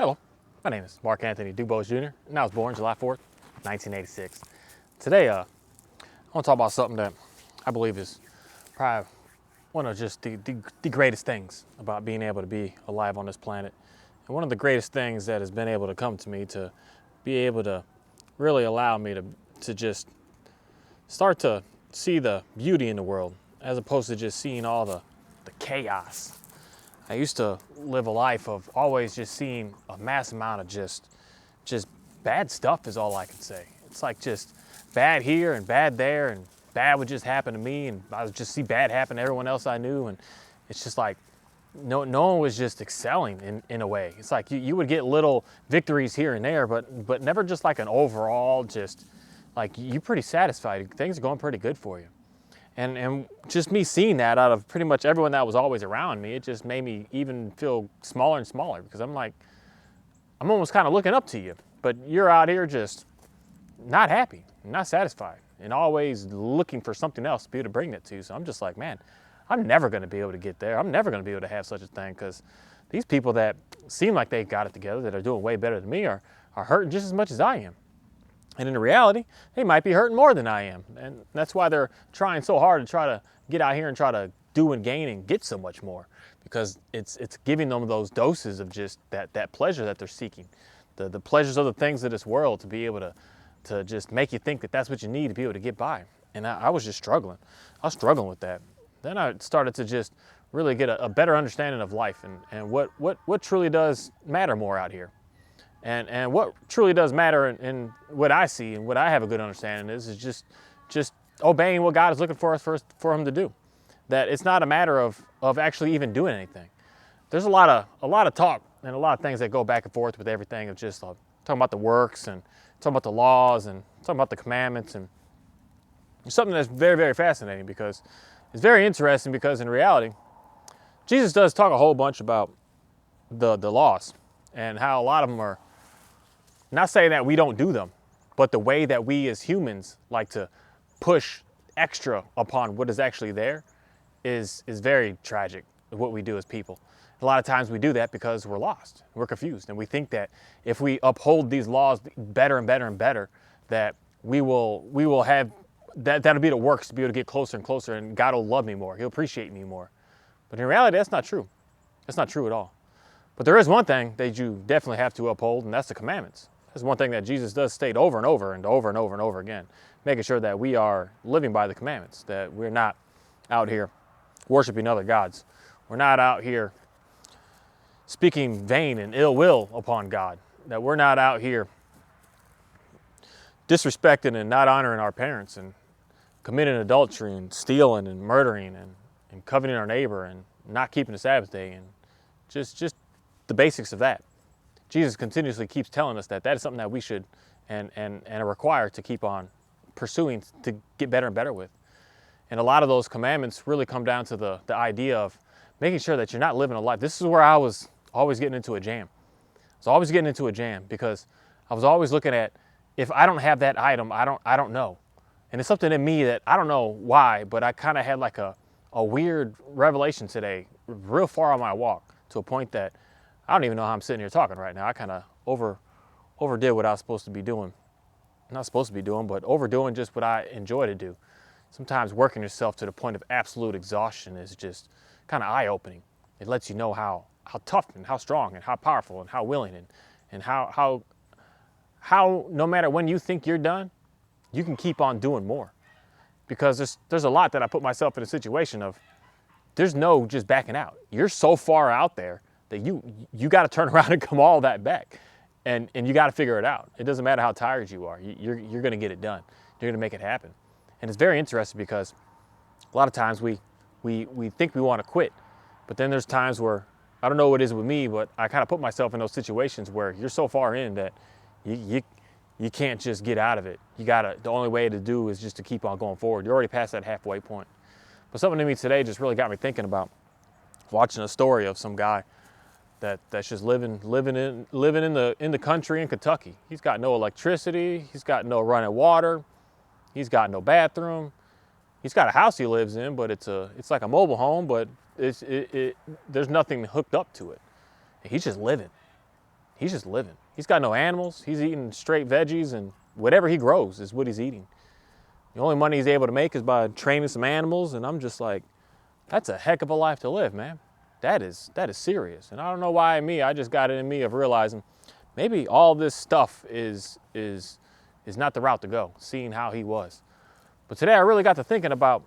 Hello, my name is Mark Anthony Dubose Jr., and I was born July 4th, 1986. Today, I want to talk about something that I believe is probably one of just the greatest things about being able to be alive on this planet. And one of the greatest things that has been able to come to me to be able to really allow me to just start to see the beauty in the world as opposed to just seeing all the chaos. I used to live a life of always just seeing a mass amount of just bad stuff is all I can say. It's like just bad here and bad there, and bad would just happen to me, and I would just see bad happen to everyone else I knew, and it's just like no one was just excelling in a way. It's like you would get little victories here and there, but never just like an overall just like you're pretty satisfied. Things are going pretty good for you. And just me seeing that out of pretty much everyone that was always around me, it just made me even feel smaller and smaller, because I'm like, I'm almost kind of looking up to you, but you're out here just not happy, not satisfied, and always looking for something else to be able to bring that to you. So I'm just like, man, I'm never going to be able to get there. I'm never going to be able to have such a thing, because these people that seem like they've got it together, that are doing way better than me, are hurting just as much as I am. And in reality, they might be hurting more than I am. And that's why they're trying so hard to try to get out here and try to do and gain and get so much more, because it's giving them those doses of just that pleasure that they're seeking, the pleasures of the things of this world, to be able to just make you think that that's what you need to be able to get by. And I was just struggling. I was struggling with that. Then I started to just really get a better understanding of life and what truly does matter more out here. And what truly does matter in what I see and what I have a good understanding is just obeying what God is looking for us for him to do. That it's not a matter of actually even doing anything. There's a lot of talk and a lot of things that go back and forth with everything of just talking about the works and talking about the laws and talking about the commandments, and it's something that's very, very fascinating, because it's very interesting, because in reality, Jesus does talk a whole bunch about the laws and how a lot of them are, not saying that we don't do them, but the way that we as humans like to push extra upon what is actually there is very tragic, what we do as people. A lot of times we do that because we're lost, we're confused, and we think that if we uphold these laws better and better and better, that we will have, that'll be the works to be able to get closer and closer, and God will love me more, he'll appreciate me more. But in reality, that's not true. That's not true at all. But there is one thing that you definitely have to uphold, and that's the commandments. That's one thing that Jesus does state over and over and over and over and over again, making sure that we are living by the commandments, that we're not out here worshiping other gods. We're not out here speaking vain and ill will upon God, that we're not out here disrespecting and not honoring our parents and committing adultery and stealing and murdering and coveting our neighbor and not keeping the Sabbath day, and just the basics of that. Jesus continuously keeps telling us that is something that we should and are required to keep on pursuing to get better and better with. And a lot of those commandments really come down to the idea of making sure that you're not living a life. This is where I was always getting into a jam. I was always getting into a jam, because I was always looking at, if I don't have that item, I don't know. And it's something in me that I don't know why, but I kind of had like a weird revelation today, real far on my walk, to a point that I don't even know how I'm sitting here talking right now. I kind of overdid what I was supposed to be doing. Not supposed to be doing, but overdoing just what I enjoy to do. Sometimes working yourself to the point of absolute exhaustion is just kind of eye-opening. It lets you know how tough and how strong and how powerful and how willing and how no matter when you think you're done, you can keep on doing more. Because there's a lot that I put myself in a situation of, there's no just backing out. You're so far out there that you got to turn around and come all that back, and you got to figure it out. It doesn't matter how tired you are. You're going to get it done. You're going to make it happen. And it's very interesting, because a lot of times we think we want to quit, but then there's times where, I don't know what it is with me, but I kind of put myself in those situations where you're so far in that you can't just get out of it. The only way to do is just to keep on going forward. You're already past that halfway point. But something to me today just really got me thinking about watching a story of some guy that's just living in the country in Kentucky. He's got no electricity, he's got no running water, he's got no bathroom. He's got a house he lives in, but it's like a mobile home, but there's nothing hooked up to it. He's just living. he's just living. He's got no animals. He's eating straight veggies, and whatever he grows is what he's eating. The only money he's able to make is by training some animals, and I'm just like, that's a heck of a life to live, man. That is serious. And I don't know why I just got it in me of realizing maybe all this stuff is not the route to go, seeing how he was. But today I really got to thinking about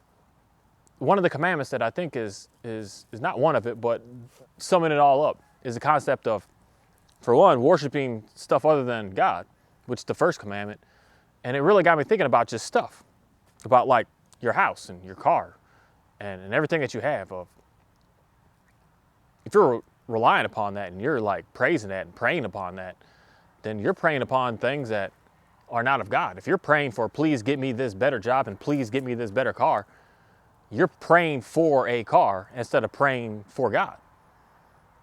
one of the commandments that I think is not one of it, but summing it all up is the concept of, for one, worshiping stuff other than God, which is the first commandment. And it really got me thinking about just stuff, about like your house and your car and everything that you have. Of if you're relying upon that and you're like praising that and praying upon that, then you're praying upon things that are not of God. If you're praying for, please get me this better job and please get me this better car, you're praying for a car instead of praying for God.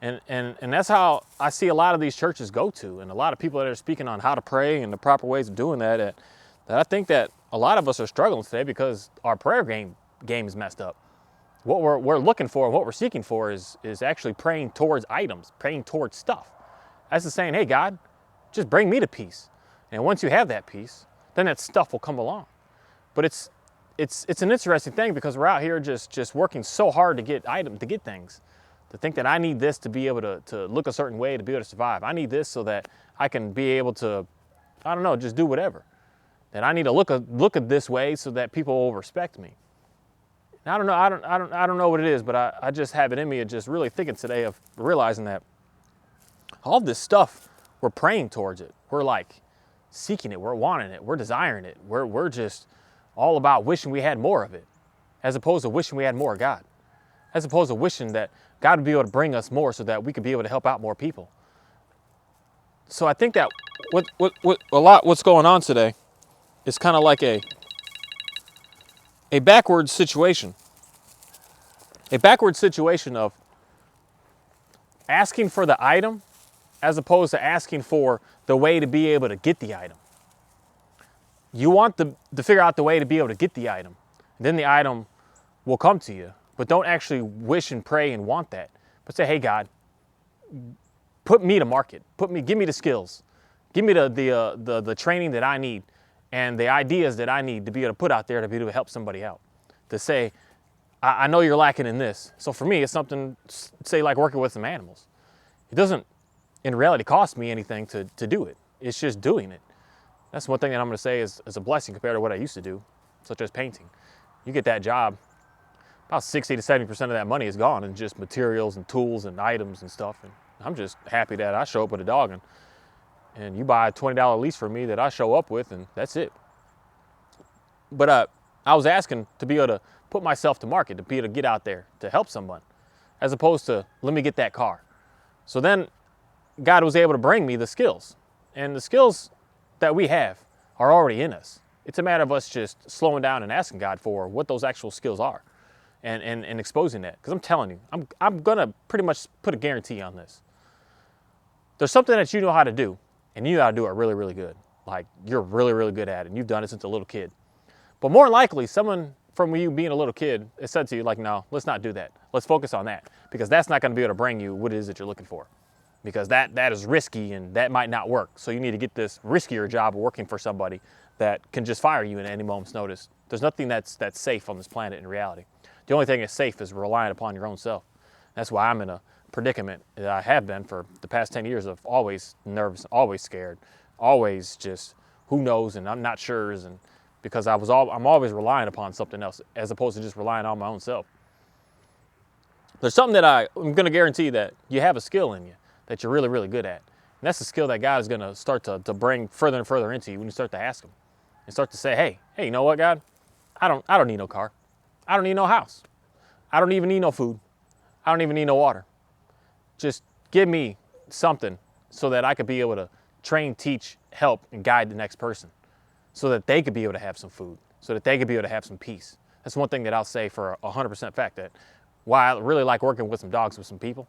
And that's how I see a lot of these churches go to, and a lot of people that are speaking on how to pray and the proper ways of doing that I think that a lot of us are struggling today because our prayer game is messed up. What we're looking for and what we're seeking for is actually praying towards items, praying towards stuff. That's the saying, hey, God, just bring me to peace. And once you have that peace, then that stuff will come along. But it's an interesting thing because we're out here just working so hard to get things, to think that I need this to be able to look a certain way to be able to survive. I need this so that I can be able to, I don't know, just do whatever. That I need to look at this way so that people will respect me. And I don't know what it is, but I just have it in me of just really thinking today of realizing that all this stuff, we're praying towards it. We're like seeking it, we're wanting it, we're desiring it. We're just all about wishing we had more of it, as opposed to wishing we had more of God. As opposed to wishing that God would be able to bring us more so that we could be able to help out more people. So I think that what's going on today is kind of like a backwards situation. A backwards situation of asking for the item as opposed to asking for the way to be able to get the item. You want to figure out the way to be able to get the item. Then the item will come to you. But don't actually wish and pray and want that. But say, hey, God, put me to market. Give me the skills. Give me the training that I need and the ideas that I need to be able to put out there to be able to help somebody out. To say, I know you're lacking in this. So for me, it's something, say, like working with some animals. It doesn't, in reality, cost me anything to do it. It's just doing it. That's one thing that I'm going to say is a blessing compared to what I used to do, such as painting. You get that job, about 60 to 70% of that money is gone in just materials and tools and items and stuff. And I'm just happy that I show up with a dog and you buy a $20 lease from me that I show up with, and that's it. But I was asking to be able to put myself to market, to be able to get out there to help someone, as opposed to let me get that car. So then God was able to bring me the skills, and the skills that we have are already in us. It's a matter of us just slowing down and asking God for what those actual skills are. And exposing that. Because I'm telling you, I'm going to pretty much put a guarantee on this. There's something that you know how to do, and you know how to do it really, really good. Like, you're really, really good at it, and you've done it since a little kid. But more likely, someone from you being a little kid has said to you, like, no, let's not do that. Let's focus on that. Because that's not going to be able to bring you what it is that you're looking for. Because that is risky, and that might not work. So you need to get this riskier job of working for somebody that can just fire you at any moment's notice. There's nothing that's safe on this planet in reality. The only thing that's safe is relying upon your own self. That's why I'm in a predicament that I have been for the past 10 years of always nervous, always scared, always just who knows and I'm not sure, and because I'm always relying upon something else as opposed to just relying on my own self. There's something that I'm going to guarantee that you have a skill in you that you're really, really good at. And that's the skill that God is going to start to bring further and further into you when you start to ask Him and start to say, hey, you know what, God? I don't need no car. I don't need no house. I don't even need no food. I don't even need no water. Just give me something so that I could be able to train, teach, help, and guide the next person so that they could be able to have some food, so that they could be able to have some peace. That's one thing that I'll say for 100% fact, that why I really like working with some dogs, with some people,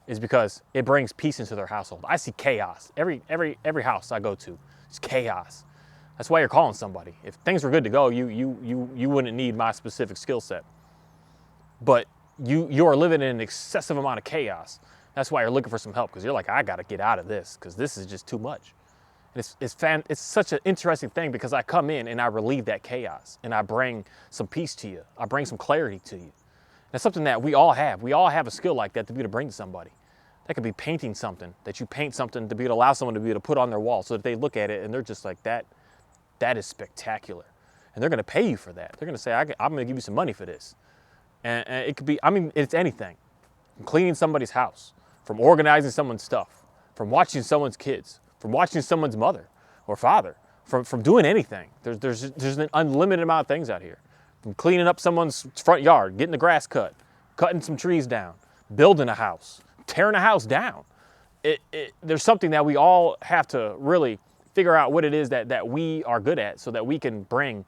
is because it brings peace into their household. I see chaos. Every house I go to, it's chaos. That's why you're calling somebody. If things were good to go, you wouldn't need my specific skill set. But you are living in an excessive amount of chaos. That's why you're looking for some help, because you're like, I got to get out of this because this is just too much. And it's such an interesting thing because I come in and I relieve that chaos and I bring some peace to you. I bring some clarity to you. That's something that we all have. We all have a skill like that to be able to bring to somebody. That could be painting something, that you paint something to be able to allow someone to be able to put on their wall so that they look at it and they're just like, that is spectacular. And they're going to pay you for that. They're going to say, I'm going to give you some money for this. And it could be, I mean, it's anything. From cleaning somebody's house, from organizing someone's stuff, from watching someone's kids, from watching someone's mother or father, from doing anything. There's an unlimited amount of things out here. From cleaning up someone's front yard, getting the grass cut, cutting some trees down, building a house, tearing a house down. There's something that we all have to really figure out what it is that we are good at so that we can bring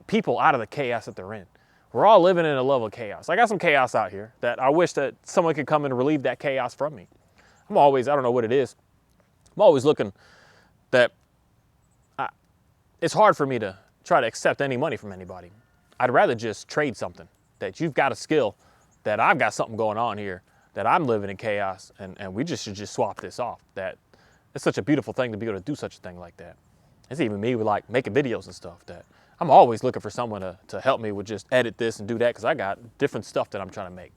people out of the chaos that they're in. We're all living in a level of chaos. I got some chaos out here that I wish that someone could come and relieve that chaos from me. I don't know what it is. I'm always looking that it's hard for me to try to accept any money from anybody. I'd rather just trade something, that you've got a skill, that I've got something going on here, that I'm living in chaos, and we should just swap this off. That it's such a beautiful thing to be able to do such a thing like that. It's even me with like making videos and stuff, that I'm always looking for someone to help me with just edit this and do that, because I got different stuff that I'm trying to make.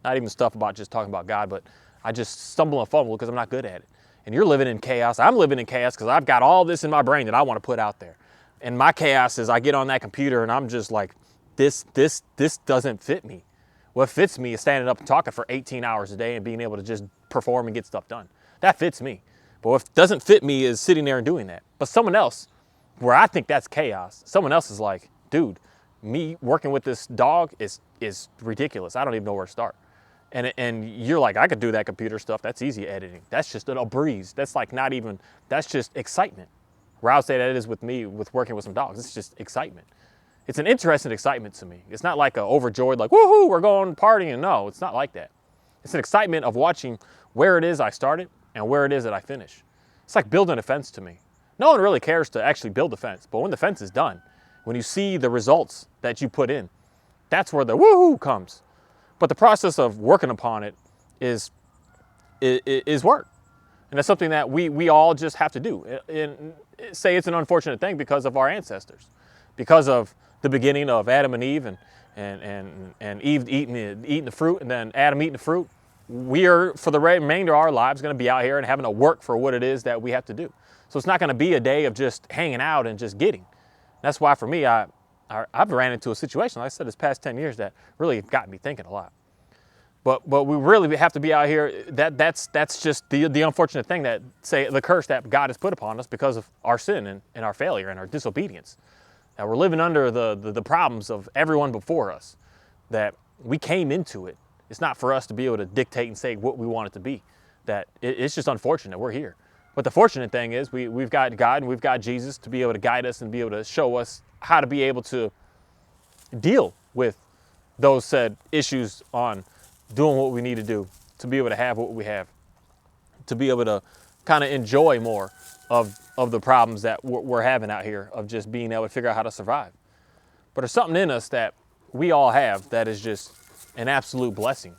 Not even stuff about just talking about God, but I just stumble and fumble because I'm not good at it. And you're living in chaos. I'm living in chaos because I've got all this in my brain that I want to put out there. And my chaos is I get on that computer and I'm just like, this doesn't fit me. What fits me is standing up and talking for 18 hours a day and being able to just perform and get stuff done. That fits me. But what doesn't fit me is sitting there and doing that. But someone else, where I think that's chaos, someone else is like, dude, me working with this dog is ridiculous. I don't even know where to start. And you're like, I could do that computer stuff. That's easy editing. That's just a breeze. That's like not even, that's just excitement. Where I would say that it is with me with working with some dogs. It's just excitement. It's an interesting excitement to me. It's not like a overjoyed, like, woohoo, we're going partying. No, it's not like that. It's an excitement of watching where it is I started and where it is that I finish. It's like building a fence to me. No one really cares to actually build a fence, but when the fence is done, when you see the results that you put in, that's where the woohoo comes. But the process of working upon it is work. And that's something that we all just have to do. And say it's an unfortunate thing because of our ancestors, because of the beginning of Adam and Eve and Eve eating the fruit and then Adam eating the fruit. We are, for the remainder of our lives, going to be out here and having to work for what it is that we have to do. So it's not going to be a day of just hanging out and just getting. That's why for me, I've ran into a situation, like I said, this past 10 years that really got me thinking a lot. But we really have to be out here. That's just the unfortunate thing, that say the curse that God has put upon us because of our sin and our failure and our disobedience. That we're living under the problems of everyone before us. That we came into it. It's not for us to be able to dictate and say what we want it to be. That it's just unfortunate we're here. But the fortunate thing is we've got God and we've got Jesus to be able to guide us and be able to show us how to be able to deal with those said issues on doing what we need to do to be able to have what we have, to be able to kind of enjoy more of the problems that we're having out here, of just being able to figure out how to survive. But there's something in us that we all have that is just an absolute blessing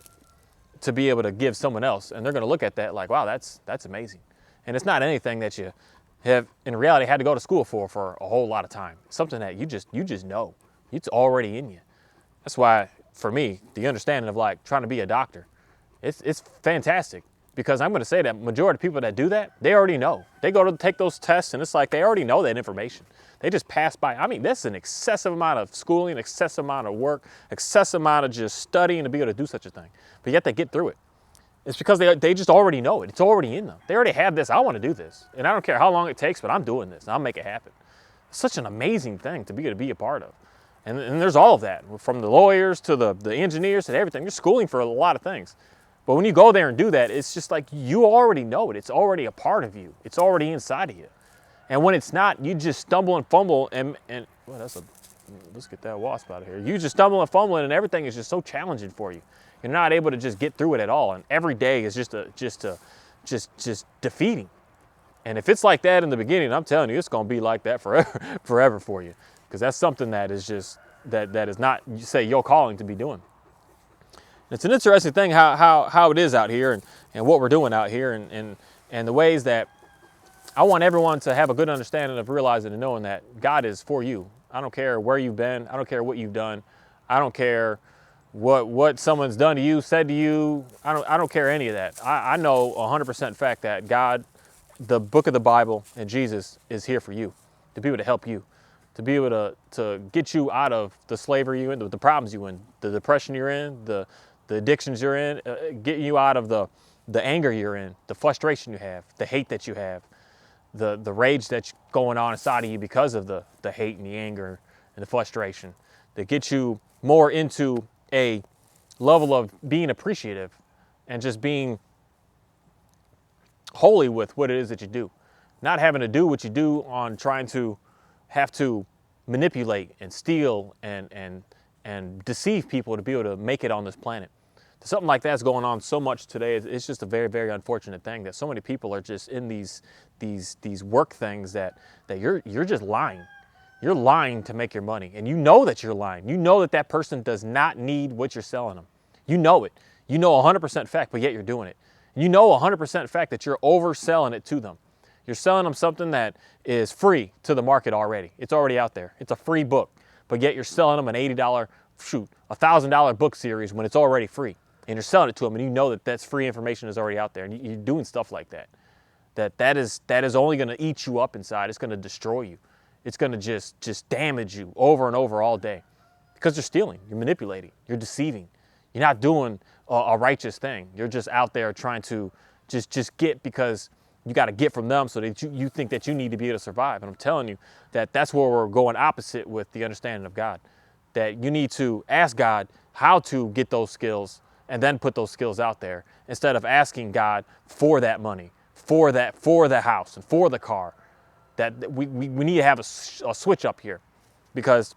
to be able to give someone else. And they're going to look at that like, wow, that's amazing. And it's not anything that you have in reality had to go to school for a whole lot of time. It's something that you just know. It's already in you. That's why, for me, the understanding of like trying to be a doctor, it's fantastic, because I'm going to say that majority of people that do that, they already know. They go to take those tests and it's like they already know that information. They just pass by. I mean, that's an excessive amount of schooling, excessive amount of work, excessive amount of just studying to be able to do such a thing. But yet they get through it. It's because they just already know it. It's already in them. They already have this. I want to do this. And I don't care how long it takes, but I'm doing this and I'll make it happen. It's such an amazing thing to be able to be a part of. And there's all of that, from the lawyers to the engineers and everything. You're schooling for a lot of things. But when you go there and do that, it's just like you already know it. It's already a part of you. It's already inside of you. And when it's not, you just stumble and fumble and well, let's get that wasp out of here. You just stumble and fumble and everything is just so challenging for you. You're not able to just get through it at all. And every day is just defeating. And if it's like that in the beginning, I'm telling you, it's going to be like that forever for you. Because that's something that is just, that is not, you say, your calling to be doing. It's an interesting thing how it is out here and what we're doing out here and the ways that I want everyone to have a good understanding of realizing and knowing that God is for you. I don't care where you've been. I don't care what you've done. I don't care what someone's done to you, said to you. I don't care any of that. I know 100% fact that God, the book of the Bible, and Jesus is here for you, to be able to help you, to be able to get you out of the slavery you're in, the problems you're in, the depression you're in, the addictions you're in, getting you out of the anger you're in, the frustration you have, the hate that you have, the rage that's going on inside of you because of the hate and the anger and the frustration, that get you more into a level of being appreciative and just being holy with what it is that you do. Not having to do what you do on trying to have to manipulate and steal and deceive people to be able to make it on this planet. Something like that's going on so much today. It's just a very, very unfortunate thing that so many people are just in these work things that you're just lying. You're lying to make your money, and you know that you're lying. You know that person does not need what you're selling them. You know it. You know 100% fact, but yet you're doing it. You know 100% fact that you're overselling it to them. You're selling them something that is free to the market already. It's already out there. It's a free book, but yet you're selling them an $80, $1,000 book series when it's already free. And you're selling it to them, and you know that that's free information is already out there, and you're doing stuff like that. That is only going to eat you up inside. It's going to destroy you. It's going to just damage you over and over all day, because you're stealing, you're manipulating, you're deceiving. You're not doing a righteous thing. You're just out there trying to just get because you got to get from them so that you think that you need to be able to survive. And I'm telling you that's where we're going opposite with the understanding of God. That you need to ask God how to get those skills and then put those skills out there instead of asking God for that money, for the house and for the car. That we need to have a switch up here, because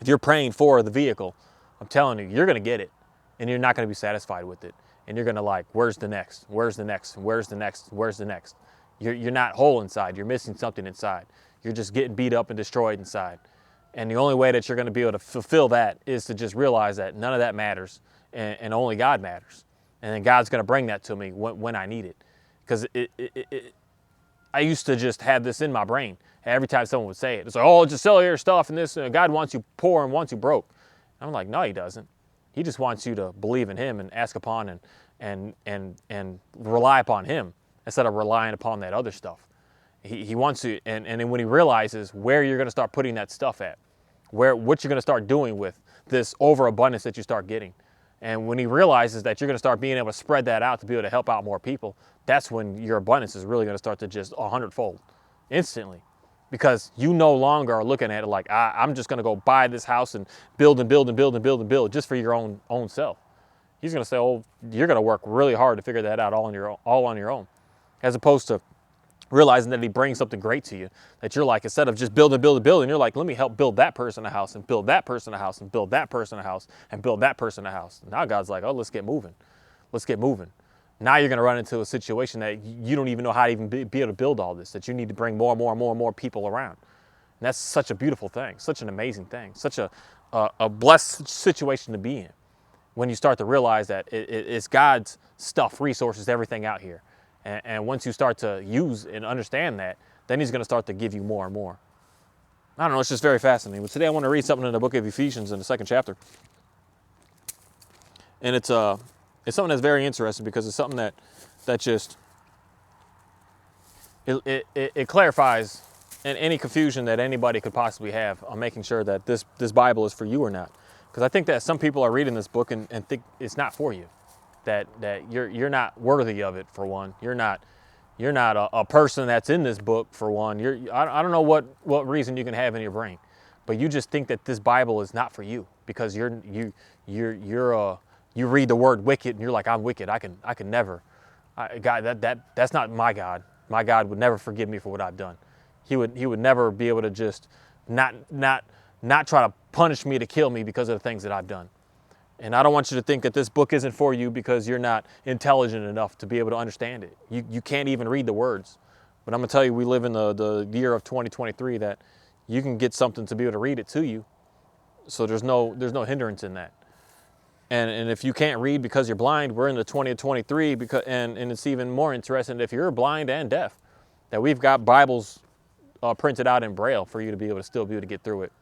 if you're praying for the vehicle, I'm telling you, you're going to get it, and you're not going to be satisfied with it. And you're going to like, where's the next? Where's the next? Where's the next? Where's the next? You're not whole inside. You're missing something inside. You're just getting beat up and destroyed inside. And the only way that you're going to be able to fulfill that is to just realize that none of that matters, and only God matters. And then God's going to bring that to me when I need it. Because I used to just have this in my brain. Every time someone would say it, it's like, oh, just sell your stuff and this. God wants you poor and wants you broke. I'm like, no, he doesn't. He just wants you to believe in him and ask upon and rely upon him instead of relying upon that other stuff. He wants you, and then when he realizes where you're going to start putting that stuff at, what you're going to start doing with this overabundance that you start getting, and when he realizes that you're going to start being able to spread that out to be able to help out more people, that's when your abundance is really going to start to just 100-fold instantly. Because you no longer are looking at it like, I'm just going to go buy this house and build and build and build and build and build just for your own self. He's going to say, oh, you're going to work really hard to figure that out all on your own. As opposed to realizing that he brings something great to you, that you're like, instead of just build and build and build, and you're like, let me help build that person a house and build that person a house and build that person a house and build that person a house. Now God's like, oh, let's get moving. Let's get moving. Now you're going to run into a situation that you don't even know how to even be able to build all this, that you need to bring more and more and more and more people around. And that's such a beautiful thing, such an amazing thing, such a blessed situation to be in when you start to realize that it's God's stuff, resources, everything out here. And once you start to use and understand that, then he's going to start to give you more and more. I don't know, it's just very fascinating. But today I want to read something in the book of Ephesians in the 2nd chapter. And it's something that's very interesting, because it's something that just, it clarifies any confusion that anybody could possibly have on making sure that this Bible is for you or not. Because I think that some people are reading this book and think it's not for you. That you're not worthy of it, for one. You're not a person that's in this book, for one. I don't know what reason you can have in your brain, but you just think that this Bible is not for you because you read the word wicked and you're like, I'm wicked. I can never. God, that's not my God. My God would never forgive me for what I've done. He would never be able to just not try to punish me to kill me because of the things that I've done. And I don't want you to think that this book isn't for you because you're not intelligent enough to be able to understand it. You can't even read the words. But I'm going to tell you, we live in the year of 2023 that you can get something to be able to read it to you. So there's no hindrance in that. And if you can't read because you're blind, we're in the 2023 and it's even more interesting if you're blind and deaf, that we've got Bibles printed out in Braille for you to be able to still be able to get through it.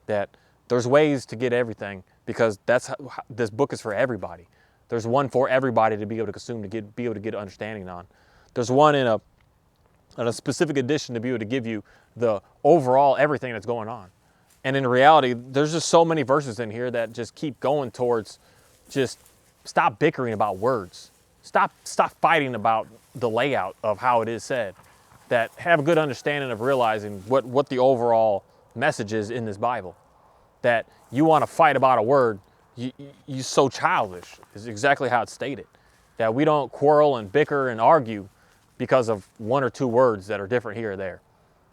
That there's ways to get everything, because that's how, this book is for everybody. There's one for everybody to be able to consume, to be able to get understanding on. There's one in a specific edition to be able to give you the overall everything that's going on. And in reality, there's just so many verses in here that just keep going towards just stop bickering about words. Stop fighting about the layout of how it is said. That have a good understanding of realizing what the overall message is in this Bible. That you want to fight about a word, you're so childish, is exactly how it's stated. That we don't quarrel and bicker and argue because of one or two words that are different here or there.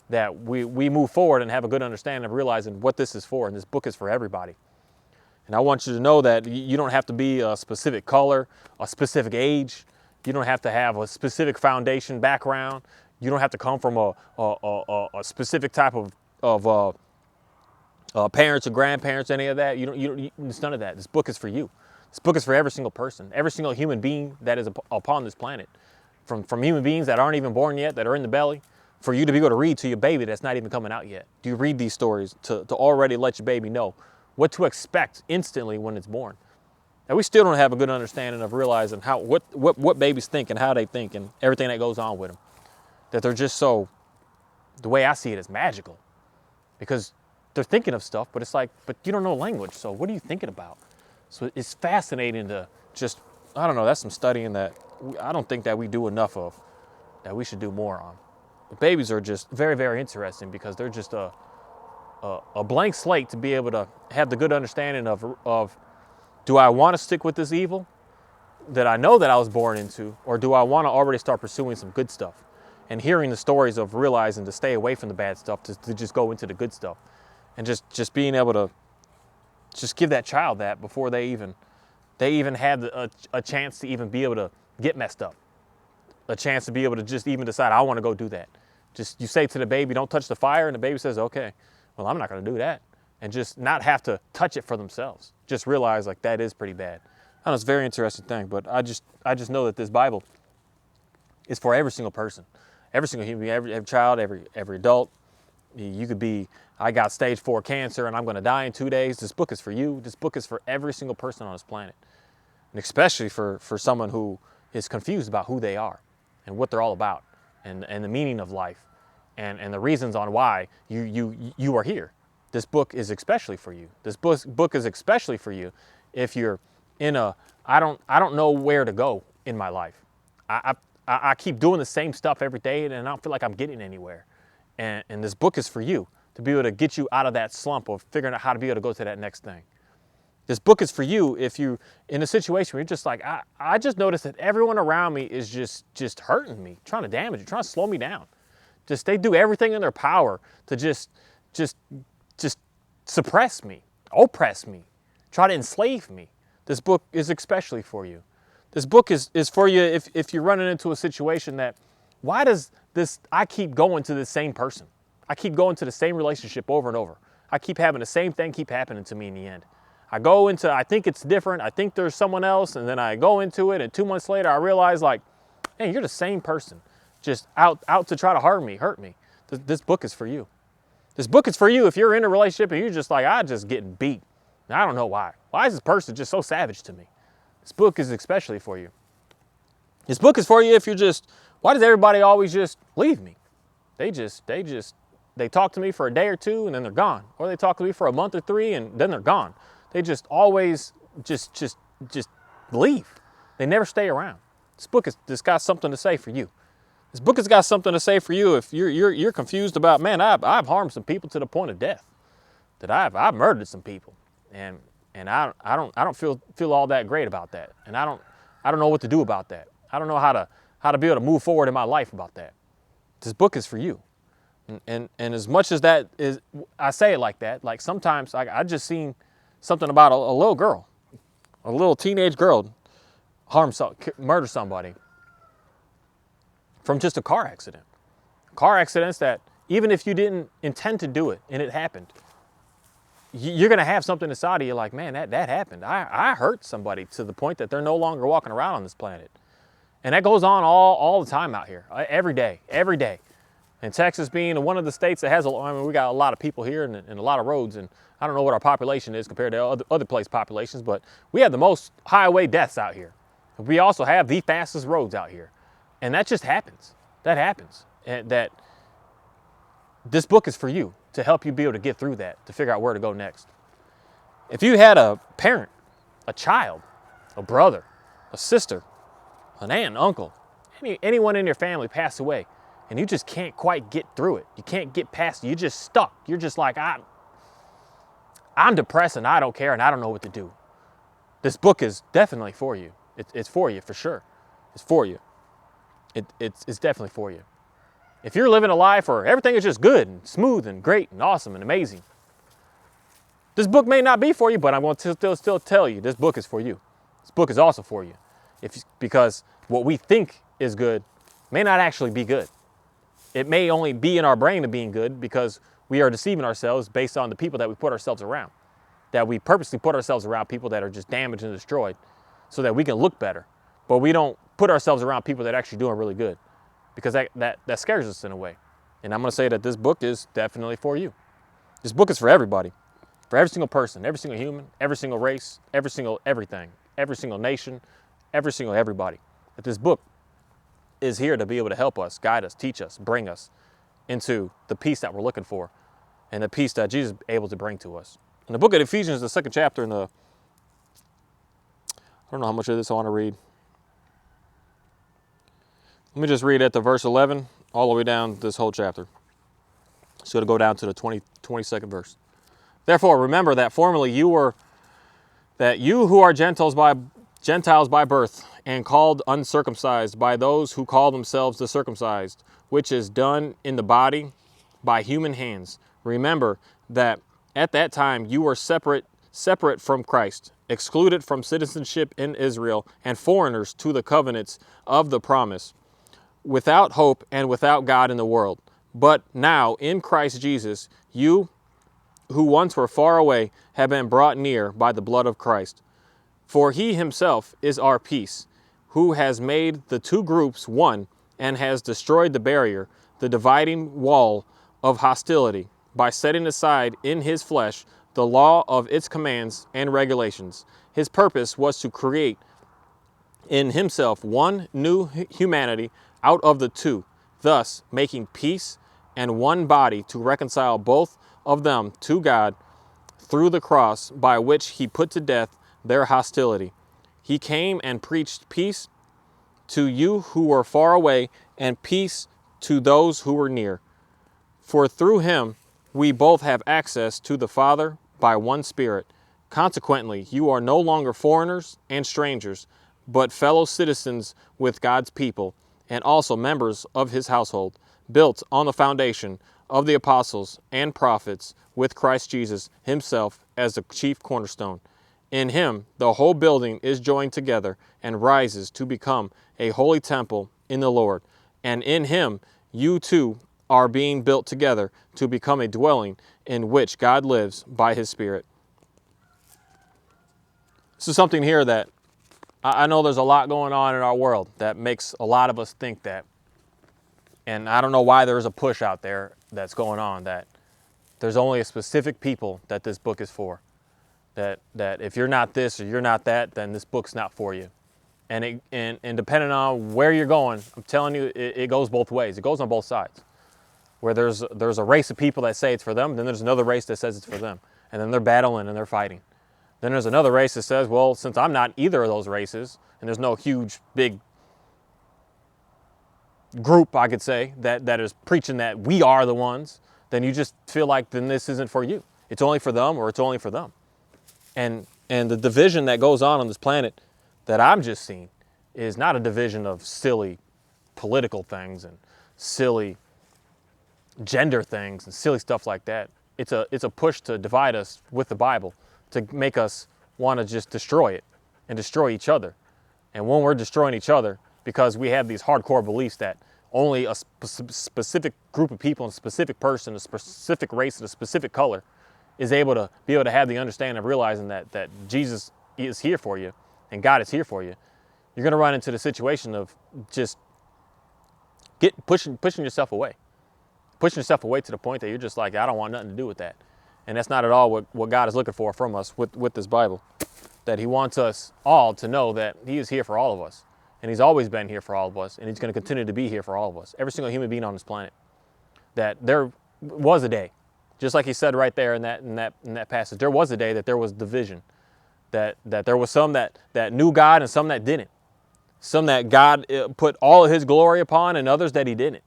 That we move forward and have a good understanding of realizing what this is for, and this book is for everybody. And I want you to know that you don't have to be a specific color, a specific age. You don't have to have a specific foundation background. You don't have to come from a specific type of parents or grandparents, any of that. It's none of that. This book is for you. This book is for every single person, every single human being that is upon this planet. From human beings that aren't even born yet, that are in the belly, for you to be able to read to your baby that's not even coming out yet. Do you read these stories to already let your baby know what to expect instantly when it's born? And we still don't have a good understanding of realizing what babies think and how they think and everything that goes on with them. That they're just so, the way I see it, is magical. Because they're thinking of stuff, but it's like, but you don't know language, so what are you thinking about? So it's fascinating to just, I don't know, that's some studying that I don't think that we do enough of, that we should do more on. But babies are just very, very interesting, because they're just a blank slate to be able to have the good understanding of do I want to stick with this evil that I know that I was born into, or do I want to already start pursuing some good stuff? And hearing the stories of realizing to stay away from the bad stuff, to just go into the good stuff. And just being able to just give that child that before they even had a chance to even be able to get messed up. A chance to be able to just even decide, I want to go do that. Just, you say to the baby, don't touch the fire, and the baby says, okay, well, I'm not going to do that. And just not have to touch it for themselves. Just realize, like, that is pretty bad. I know, it's a very interesting thing, but I just know that this Bible is for every single person. Every single human being, every child, every adult. You could be, I got stage 4 cancer and I'm going to die in 2 days. This book is for you. This book is for every single person on this planet. And especially for someone who is confused about who they are and what they're all about, and the meaning of life, and the reasons on why you are here. This book is especially for you. This book is especially for you if you're in I don't know where to go in my life. I keep doing the same stuff every day and I don't feel like I'm getting anywhere. And this book is for you to be able to get you out of that slump of figuring out how to be able to go to that next thing. This book is for you if you're in a situation where you're just like, I just noticed that everyone around me is just hurting me, trying to damage me, trying to slow me down. Just, they do everything in their power to just suppress me, oppress me, try to enslave me. This book is especially for you. This book is for you if you're running into a situation that, why does I keep going to the same person? I keep going to the same relationship over and over. I keep having the same thing keep happening to me in the end. I go into, I think it's different, I think there's someone else, and then I go into it, and 2 months later I realize, like, hey, you're the same person, just out to try to hurt me. This book is for you. This book is for you if you're in a relationship and you're just like, I'm just getting beat. And I don't know why. Why is this person just so savage to me? This book is especially for you. This book is for you if you're just, why does everybody always just leave me? They talk to me for a day or two and then they're gone. Or they talk to me for a month or 3 and then they're gone. They just always just leave. They never stay around. This book has got something to say for you. This book has got something to say for you if you're confused about, man, I've harmed some people to the point of death. That I've murdered some people. And I don't feel all that great about that. And I don't know what to do about that. I don't know how to be able to move forward in my life about that. This book is for you. And as much as that is, I say it like that, like sometimes I just seen something about a little girl, a little teenage girl murder somebody from just a car accident. Car accidents that even if you didn't intend to do it and it happened, you're going to have something inside of you like, man, that happened. I hurt somebody to the point that they're no longer walking around on this planet. And that goes on all the time out here, every day. And Texas being one of the states that has, we got a lot of people here and a lot of roads, and I don't know what our population is compared to other place populations, but we have the most highway deaths out here. We also have the fastest roads out here. And that just happens. That happens. And that this book is for you to help you be able to get through that, to figure out where to go next. If you had a parent, a child, a brother, a sister, an aunt, uncle, anyone in your family pass away, and you just can't quite get through it. You can't get past it. You're just stuck. You're just like, I'm depressed and I don't care and I don't know what to do. This book is definitely for you. It's for you for sure. It's for you. It's definitely for you. If you're living a life where everything is just good and smooth and great and awesome and amazing, this book may not be for you, but I'm going to still tell you this book is for you. This book is also for you. Because what we think is good may not actually be good. It may only be in our brain of being good because we are deceiving ourselves based on the people that we put ourselves around. That we purposely put ourselves around people that are just damaged and destroyed so that we can look better. But we don't put ourselves around people that are actually doing really good because that scares us in a way. And I'm going to say that this book is definitely for you. This book is for everybody, for every single person, every single human, every single race, every single everything, every single nation, every single everybody. That this book is here to be able to help us, guide us, teach us, bring us into the peace that we're looking for and the peace that Jesus is able to bring to us. In the book of Ephesians, the 2nd chapter, I don't know how much of this I want to read. Let me just read at the verse 11 all the way down this whole chapter. So it'll go down to the 22nd verse. Therefore, remember that formerly you who are Gentiles by birth and called uncircumcised by those who call themselves the circumcised, which is done in the body by human hands. Remember that at that time you were separate from Christ, excluded from citizenship in Israel, and foreigners to the covenants of the promise, without hope and without God in the world. But now in Christ Jesus, you who once were far away have been brought near by the blood of Christ. For he himself is our peace, who has made the two groups one and has destroyed the barrier, the dividing wall of hostility, by setting aside in his flesh the law of its commands and regulations. His purpose was to create in himself one new humanity out of the two, thus making peace and one body to reconcile both of them to God through the cross, by which he put to death their hostility. He came and preached peace to you who were far away and peace to those who were near. For through him we both have access to the Father by one Spirit. Consequently, you are no longer foreigners and strangers, but fellow citizens with God's people, and also members of his household, built on the foundation of the apostles and prophets, with Christ Jesus himself as the chief cornerstone. In him, the whole building is joined together and rises to become a holy temple in the Lord. And in him, you too are being built together to become a dwelling in which God lives by his Spirit. This is something here that I know there's a lot going on in our world that makes a lot of us think that. And I don't know why there's a push out there that's going on that there's only a specific people that this book is for. That if you're not this or you're not that, then this book's not for you. And depending on where you're going, I'm telling you, it goes both ways. It goes on both sides. Where there's a race of people that say it's for them, then there's another race that says it's for them. And then they're battling and they're fighting. Then there's another race that says, well, since I'm not either of those races, and there's no huge, big group, I could say, that is preaching that we are the ones, then you just feel like then this isn't for you. It's only for them, or it's only for them. And the division that goes on this planet that I'm just seeing is not a division of silly political things and silly gender things and silly stuff like that. It's a push to divide us with the Bible, to make us want to just destroy it and destroy each other. And when we're destroying each other, because we have these hardcore beliefs that only a specific group of people, and a specific person, a specific race, and a specific color is able to have the understanding of realizing that Jesus is here for you and God is here for you, you're going to run into the situation of just pushing yourself away. Pushing yourself away to the point that you're just like, I don't want nothing to do with that. And that's not at all what God is looking for from us with this Bible. That he wants us all to know that he is here for all of us. And he's always been here for all of us. And he's going to continue to be here for all of us. Every single human being on this planet. That there was a day, just like he said right there in that passage, there was a day that there was division. That there was some that knew God and some that didn't. Some that God put all of his glory upon and others that he didn't.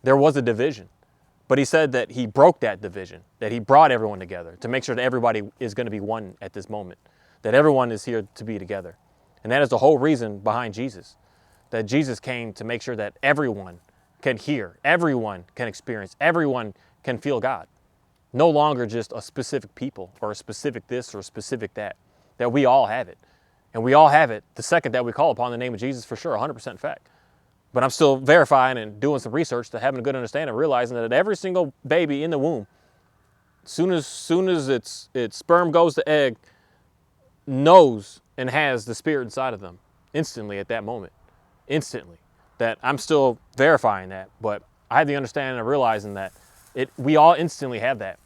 There was a division. But he said that he broke that division, that he brought everyone together to make sure that everybody is going to be one at this moment, that everyone is here to be together. And that is the whole reason behind Jesus, that Jesus came to make sure that everyone can hear, everyone can experience, everyone can feel God. No longer just a specific people or a specific this or a specific that we all have it. And we all have it the second that we call upon the name of Jesus, for sure, 100% fact. But I'm still verifying and doing some research to having a good understanding, realizing that every single baby in the womb, soon as its sperm goes to egg, knows and has the Spirit inside of them instantly at that moment. Instantly. That I'm still verifying that, but I have the understanding of realizing that we all instantly have that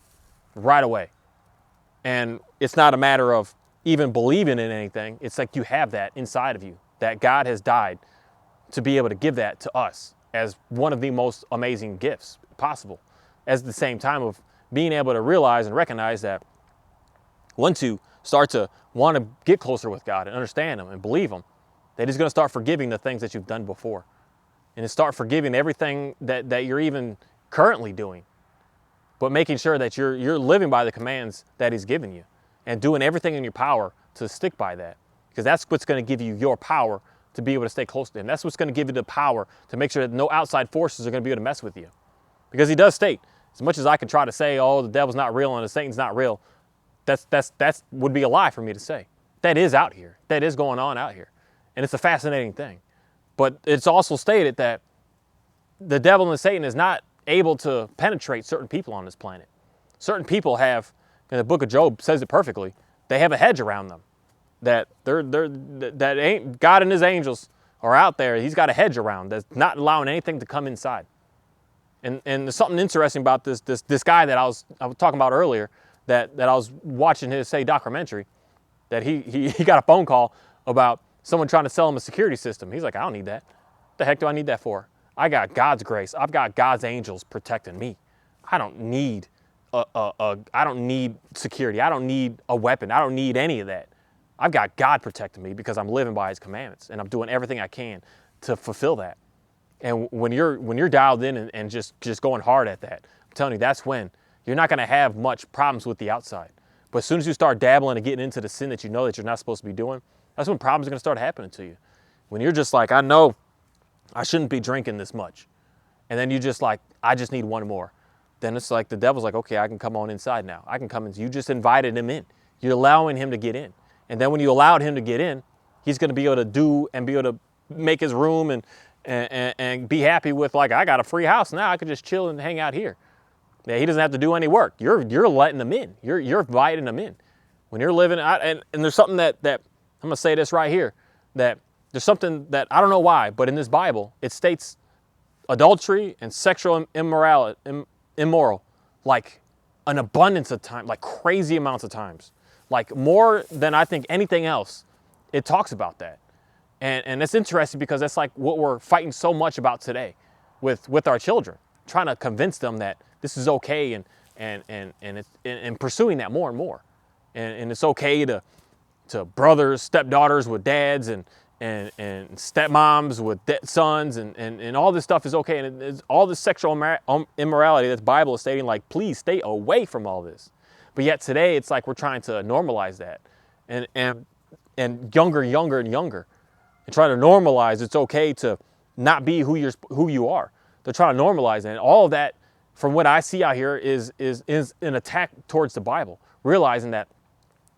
right away. And it's not a matter of even believing in anything. It's like you have that inside of you, that God has died to be able to give that to us as one of the most amazing gifts possible. At the same time of being able to realize and recognize that once you start to want to get closer with God and understand him and believe him, that he's going to start forgiving the things that you've done before. And to start forgiving everything that you're even currently doing. But making sure that you're living by the commands that he's given you and doing everything in your power to stick by that. Because that's what's going to give you your power to be able to stay close to him. That's what's going to give you the power to make sure that no outside forces are going to be able to mess with you. Because he does state, as much as I can try to say, oh, the devil's not real and the Satan's not real, that's would be a lie for me to say. That is out here. That is going on out here. And it's a fascinating thing. But it's also stated that the devil and Satan is not able to penetrate certain people on this planet. Certain people have, and the book of Job says it perfectly, they have a hedge around them. That ain't God and his angels are out there. He's got a hedge around that's not allowing anything to come inside. And there's something interesting about this guy that I was talking about earlier, that I was watching his documentary, that he got a phone call about someone trying to sell him a security system. He's like, I don't need that. What the heck do I need that for? I got God's grace. I've got God's angels protecting me. I don't need I don't need security. I don't need a weapon. I don't need any of that. I've got God protecting me because I'm living by his commandments and I'm doing everything I can to fulfill that. And when you're dialed in and just going hard at that, I'm telling you, that's when you're not going to have much problems with the outside. But as soon as you start dabbling and getting into the sin that you know that you're not supposed to be doing, that's when problems are going to start happening to you. When you're just like, I know I shouldn't be drinking this much. And then you just like, I just need one more. Then it's like the devil's like, okay, I can come on inside now. I can come in. You just invited him in. You're allowing him to get in. And then when you allowed him to get in, he's going to be able to do and be able to make his room and be happy with, like, I got a free house now. I could just chill and hang out here. Yeah, he doesn't have to do any work. You're letting them in. You're inviting them in. When you're living, and there's something that I'm going to say this right here, that there's something that I don't know why, but in this Bible, it states adultery and sexual immoral, like an abundance of time, like crazy amounts of times. Like more than I think anything else, it talks about that. And it's interesting because that's like what we're fighting so much about today with our children, trying to convince them that this is okay and pursuing that more and more. And it's okay to brothers, stepdaughters with dads and stepmoms with sons and all this stuff is okay. And it's all this sexual immorality that the Bible is stating, like, please stay away from all this. But yet today, it's like we're trying to normalize that, and younger and younger, and trying to normalize it's okay to not be who you are. They're trying to normalize it, and all of that, from what I see out here, is an attack towards the Bible. Realizing that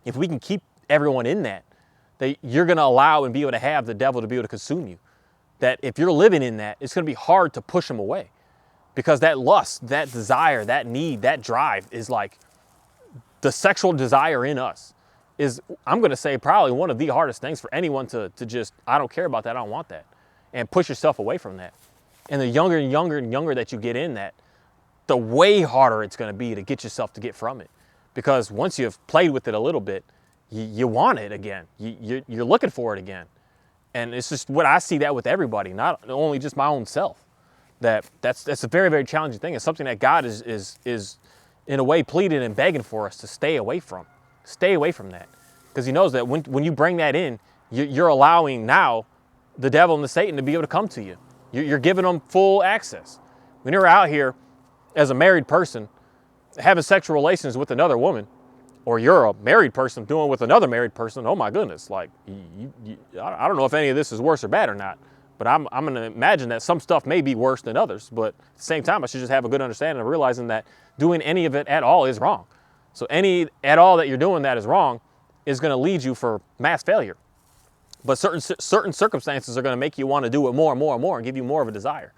if we can keep everyone in that you're going to allow and be able to have the devil to be able to consume you. That if you're living in that, it's going to be hard to push them away, because that lust, that desire, that need, that drive is like the sexual desire in us is, I'm going to say, probably one of the hardest things for anyone to just, I don't care about that, I don't want that, and push yourself away from that. And the younger and younger and younger that you get in that, the way harder it's going to be to get yourself to get from it. Because once you've played with it a little bit, you want it again. You're looking for it again. And it's just what I see that with everybody, not only just my own self. That's a very, very challenging thing. It's something that God is in a way pleading and begging for us to stay away from. Stay away from that. Because he knows that when you bring that in, you're allowing now the devil and the Satan to be able to come to you. You're giving them full access. When you're out here as a married person having sexual relations with another woman, or you're a married person doing with another married person, oh my goodness, like, I don't know if any of this is worse or bad or not, but I'm going to imagine that some stuff may be worse than others, but at the same time, I should just have a good understanding of realizing that doing any of it at all is wrong. So any at all that you're doing that is wrong is going to lead you for mass failure. But certain circumstances are going to make you want to do it more and more and more and give you more of a desire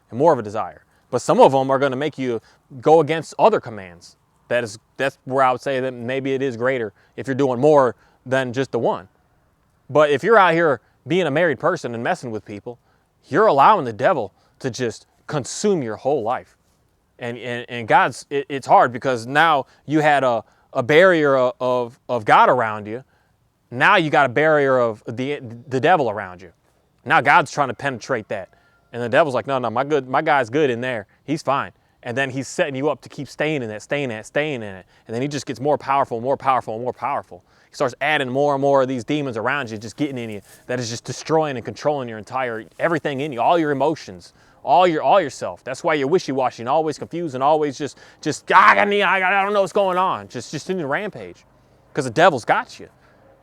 and more of a desire. But some of them are going to make you go against other commands. That's where I would say that maybe it is greater if you're doing more than just the one. But if you're out here being a married person and messing with people, you're allowing the devil to just consume your whole life. And God's, it's hard because now you had a barrier of God around you. Now you got a barrier of the devil around you. Now God's trying to penetrate that. And the devil's like, no, my guy's good in there. He's fine. And then he's setting you up to keep staying in it. And then he just gets more powerful, more powerful, and more powerful. He starts adding more and more of these demons around you, just getting in you, that is just destroying and controlling your entire, everything in you, all your emotions, all yourself. That's why you're wishy-washy and always confused and always just I don't know what's going on. Just in your rampage. Because the devil's got you.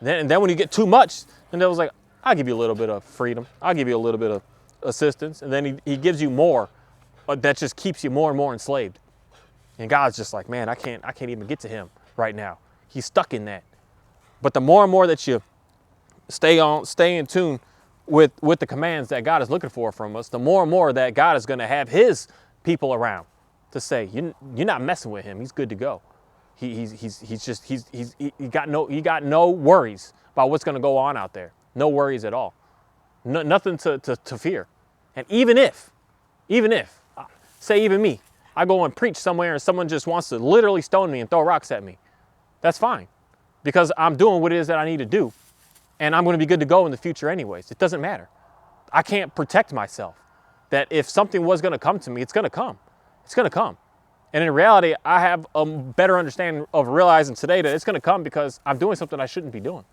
And then when you get too much, the devil's like, I'll give you a little bit of freedom. I'll give you a little bit of assistance. And then he gives you more. That just keeps you more and more enslaved. And God's just like, man, I can't even get to him right now. He's stuck in that. But the more and more that you stay in tune with the commands that God is looking for from us, the more and more that God is going to have his people around to say, you're not messing with him. He's good to go. He got no worries about what's going to go on out there. No worries at all. Nothing to fear. And even if, say even me, I go and preach somewhere and someone just wants to literally stone me and throw rocks at me, that's fine. Because I'm doing what it is that I need to do. And I'm going to be good to go in the future anyways. It doesn't matter. I can't protect myself. That if something was going to come to me, it's going to come. It's going to come. And in reality, I have a better understanding of realizing today that it's going to come because I'm doing something I shouldn't be doing.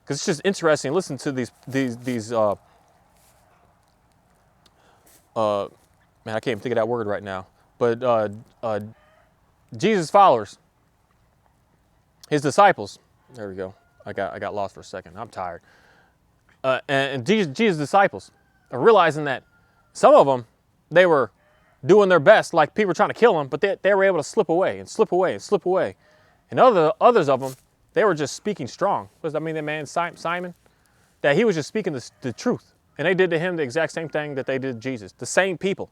Because it's just interesting. Listen to these man, I can't even think of that word right now. But Jesus' followers, his disciples. There we go. I got lost for a second. I'm tired. And Jesus' disciples are realizing that some of them, they were doing their best, like people were trying to kill them, but they were able to slip away and slip away and slip away. And others of them, they were just speaking strong. That man Simon, that he was just speaking the truth. And they did to him the exact same thing that they did to Jesus. The same people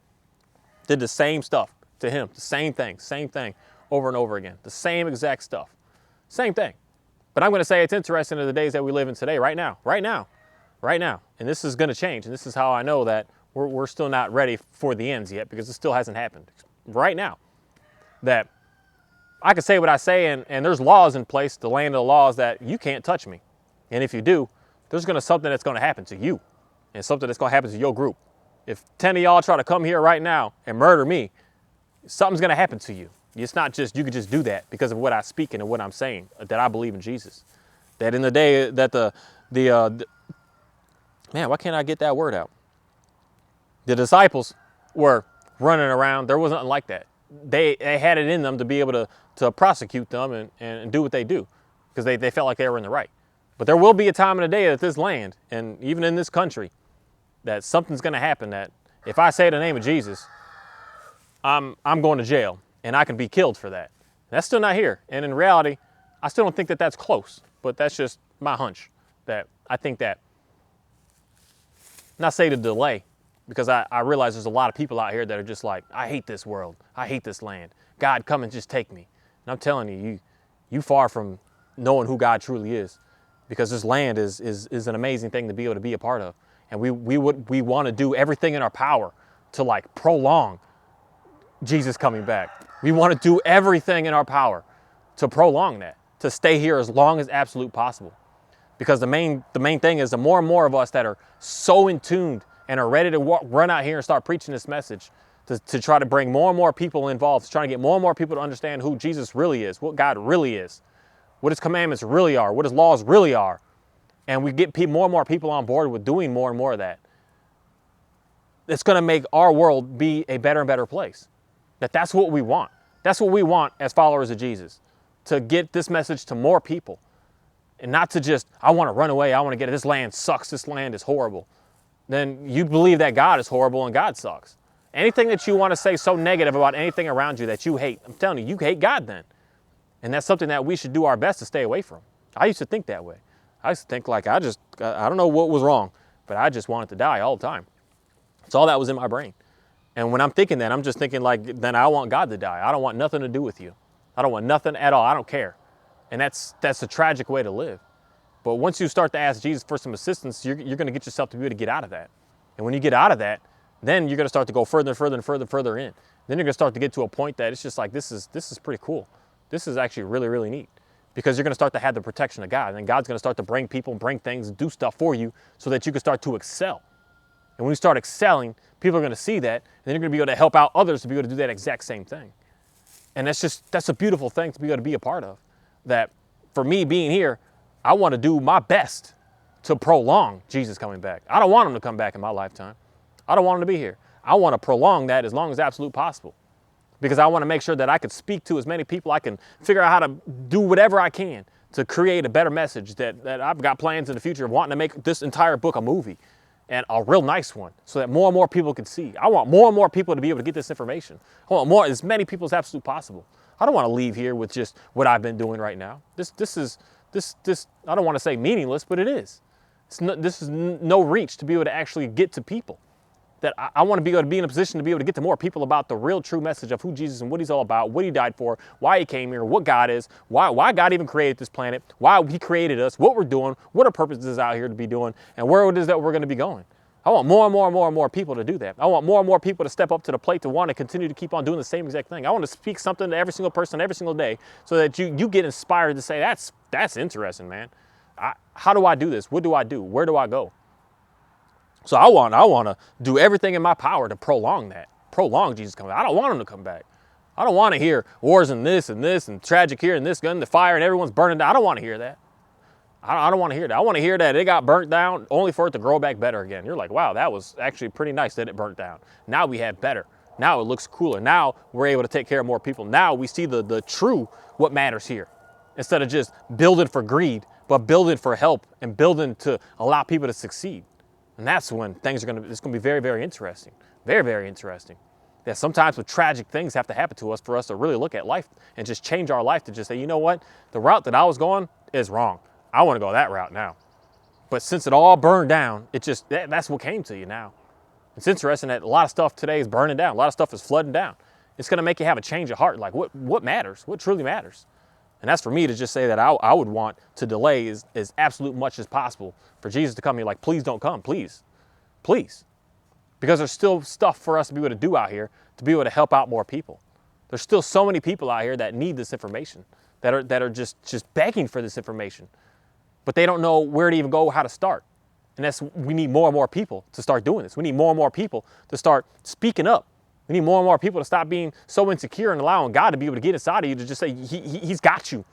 did the same stuff to him. The same thing over and over again. The same exact stuff. Same thing. But I'm going to say it's interesting in the days that we live in today, right now. And this is going to change. And this is how I know that we're still not ready for the ends yet, because it still hasn't happened. Right now, that I can say what I say, and there's laws in place, the land of the laws, that you can't touch me. And if you do, there's something that's going to happen to you, and something that's going to happen to your group. If 10 of y'all try to come here right now and murder me, something's going to happen to you. It's not just, you can just do that because of what I speak and what I'm saying, that I believe in Jesus. That in the day that man, why can't I get that word out? The disciples were running around. There wasn't nothing like that. They had it in them to be able to prosecute them and do what they do, because they felt like they were in the right. But there will be a time in the day that this land, and even in this country, that something's going to happen that if I say the name of Jesus, I'm going to jail, and I can be killed for that. That's still not here. And in reality, I still don't think that that's close, but that's just my hunch, that I think that, not say to delay, because I realize there's a lot of people out here that are just like, I hate this world. I hate this land. God, come and just take me. And I'm telling you, you far from knowing who God truly is, because this land is an amazing thing to be able to be a part of. And we want to do everything in our power to like prolong Jesus coming back. We want to do everything in our power to prolong that, to stay here as long as absolute possible. Because the main thing is, the more and more of us that are so in tuned and are ready to run out here and start preaching this message, to try to bring more and more people involved, trying to get more and more people to understand who Jesus really is, what God really is, what his commandments really are, what his laws really are. And we get more and more people on board with doing more and more of that. It's going to make our world be a better and better place. That's what we want. That's what we want as followers of Jesus, to get this message to more people. And not to just, I want to run away, I want to get it, this land sucks, this land is horrible. Then you believe that God is horrible and God sucks. Anything that you want to say so negative about anything around you that you hate, I'm telling you, you hate God then. And that's something that we should do our best to stay away from. I used to think that way. I used to think like, I don't know what was wrong, but I just wanted to die all the time. It's all that was in my brain. And when I'm thinking that, I'm just thinking like, then I want God to die. I don't want nothing to do with you. I don't want nothing at all. I don't care. And that's a tragic way to live. But once you start to ask Jesus for some assistance, you're going to get yourself to be able to get out of that. And when you get out of that, then you're going to start to go further and further and further in. Then you're going to start to get to a point that it's just like, this is pretty cool. This is actually really, really neat. Because you're going to start to have the protection of God. And God's going to start to bring people, bring things, do stuff for you so that you can start to excel. And when you start excelling, people are going to see that. And then you're going to be able to help out others to be able to do that exact same thing. And that's a beautiful thing to be able to be a part of. That for me being here, I want to do my best to prolong Jesus coming back. I don't want him to come back in my lifetime. I don't want him to be here. I want to prolong that as long as absolute possible. Because I want to make sure that I can speak to as many people. I can figure out how to do whatever I can to create a better message, that I've got plans in the future of wanting to make this entire book a movie, and a real nice one, so that more and more people can see. I want more and more people to be able to get this information. I want as many people as absolutely possible. I don't want to leave here with just what I've been doing right now. This I don't want to say meaningless, but it is. This is no reach to be able to actually get to people. That I want to be able to be in a position to be able to get to more people about the real true message of who Jesus and what he's all about, what he died for, why he came here, what God is, why God even created this planet, why he created us, what we're doing, what our purpose is out here to be doing, and where it is that we're going to be going. I want more and more and more and more people to do that. I want more and more people to step up to the plate to want to continue to keep on doing the same exact thing. I want to speak something to every single person every single day so that you get inspired to say, that's interesting, man. How do I do this? What do I do? Where do I go? So I want to do everything in my power to prolong Jesus coming back. I don't want him to come back. I don't want to hear wars and this and tragic here and this gun, the fire and everyone's burning down. I don't want to hear that. I don't want to hear that. I want to hear that it got burnt down only for it to grow back better again. You're like, wow, that was actually pretty nice that it burnt down. Now we have better. Now it looks cooler. Now we're able to take care of more people. Now we see the true what matters here. Instead of just building for greed, but building for help and building to allow people to succeed. And that's when it's going to be very, very interesting. Very, very interesting. That sometimes with tragic things have to happen to us for us to really look at life and just change our life to just say, you know what? The route that I was going is wrong. I want to go that route now. But since it all burned down, that's what came to you now. It's interesting that a lot of stuff today is burning down. A lot of stuff is flooding down. It's going to make you have a change of heart. Like what matters? What truly matters? And that's for me to just say that I would want to delay as absolute much as possible for Jesus to come here. Like, please don't come, please. Please. Because there's still stuff for us to be able to do out here to be able to help out more people. There's still so many people out here that need this information, that are just begging for this information. But they don't know where to even go, how to start. And we need more and more people to start doing this. We need more and more people to start speaking up. We need more and more people to stop being so insecure and allowing God to be able to get inside of you to just say, he's got you.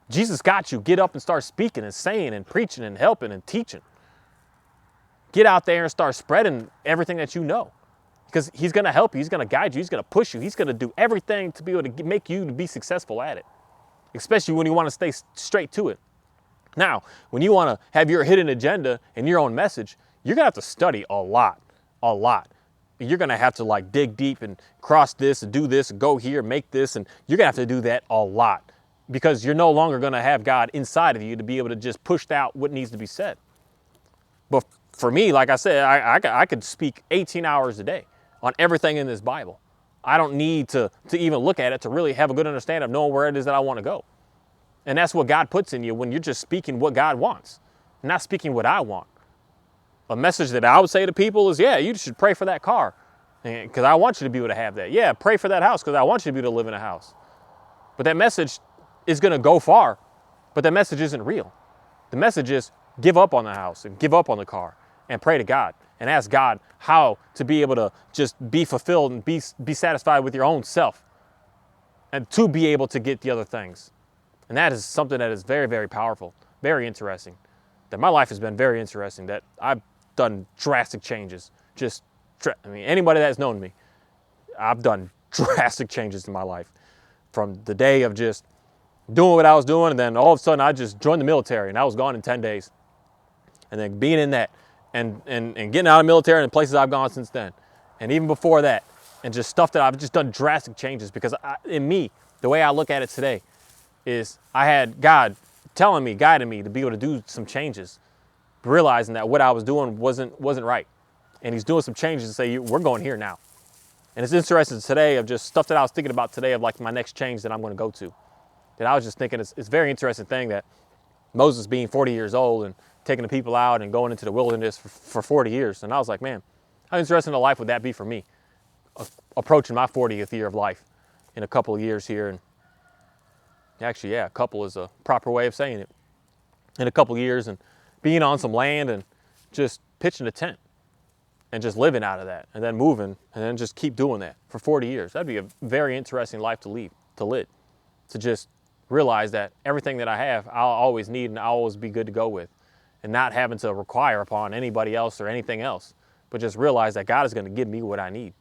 Jesus got you. Get up and start speaking and saying and preaching and helping and teaching. Get out there and start spreading everything that you know. Because he's going to help you. He's going to guide you. He's going to push you. He's going to do everything to be able to make you to be successful at it. Especially when you want to stay straight to it. Now, when you want to have your hidden agenda and your own message, you're going to have to study a lot. You're going to have to like dig deep and cross this and do this and go here, make this. And you're going to have to do that a lot because you're no longer going to have God inside of you to be able to just push out what needs to be said. But for me, like I said, I could speak 18 hours a day on everything in this Bible. I don't need to even look at it to really have a good understanding of knowing where it is that I want to go. And that's what God puts in you when you're just speaking what God wants, not speaking what I want. A message that I would say to people is, yeah, you should pray for that car because I want you to be able to have that. Yeah, pray for that house because I want you to be able to live in a house. But that message is going to go far, but that message isn't real. The message is give up on the house and give up on the car and pray to God and ask God how to be able to just be fulfilled and be satisfied with your own self and to be able to get the other things. And that is something that is very, very powerful, very interesting. That my life has been very interesting, that I've done drastic changes. Anybody that's known me, I've done drastic changes in my life. From the day of just doing what I was doing, and then all of a sudden I just joined the military and I was gone in 10 days. And then being in that and getting out of the military and places I've gone since then. And even before that, and just stuff that I've just done drastic changes because in me, the way I look at it today is I had God telling me, guiding me to be able to do some changes, realizing that what I was doing wasn't right. And he's doing some changes to say, we're going here now. And it's interesting today of just stuff that I was thinking about today of like my next change that I'm going to go to. That I was just thinking it's a very interesting thing that Moses being 40 years old and taking the people out and going into the wilderness for 40 years. And I was like, man, how interesting a life would that be for me? Approaching my 40th year of life in a couple of years here. And actually, yeah, a couple is a proper way of saying it. In a couple of years and being on some land and just pitching a tent and just living out of that and then moving and then just keep doing that for 40 years. That'd be a very interesting life to live. To just realize that everything that I have, I'll always need and I'll always be good to go with. And not having to require upon anybody else or anything else, but just realize that God is going to give me what I need.